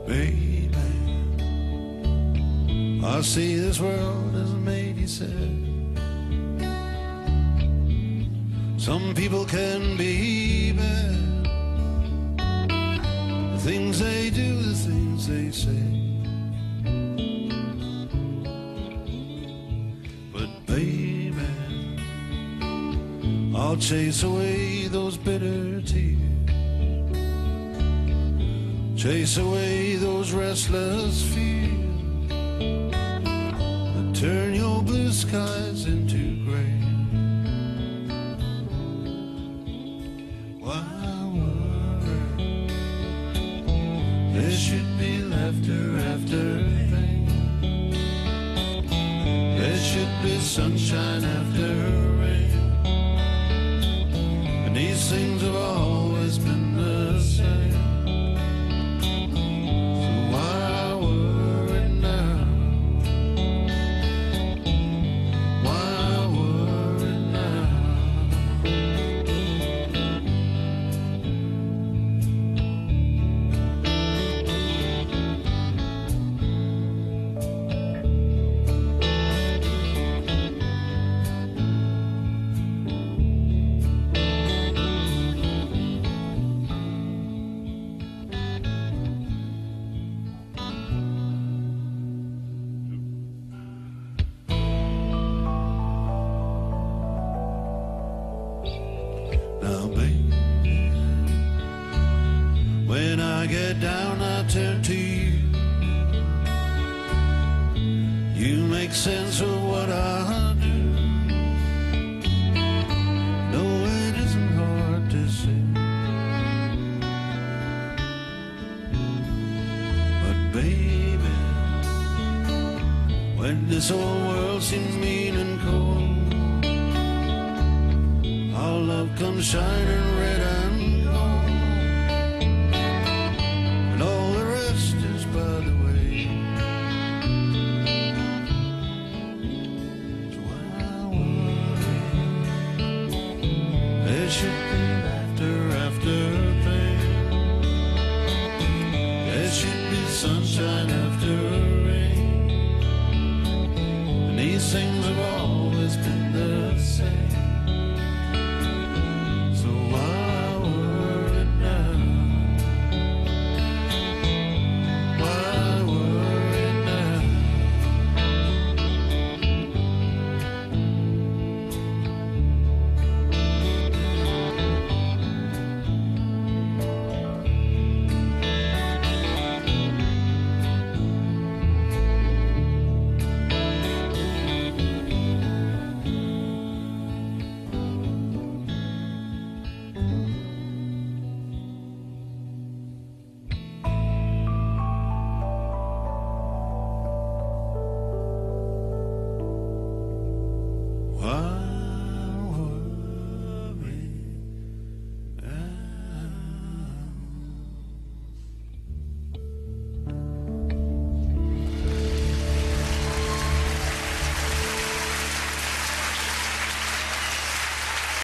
Baby, I see this world as made, he said. Some people can be bad, the things they do, the things they say. But baby, I'll chase away those bitter tears, chase away those restless fears that turn your blue skies into gray. Why worry? There should be laughter after pain. There should be sunshine after rain. And these things have always been the same. Now, baby, when I get down, I turn to you. You make sense of what I do. No, it isn't hard to see. But baby, when this whole world seems mean and cold, our love comes shining red and gold, and all the rest is by the way. So why worry? There should be laughter after pain. There should be sunshine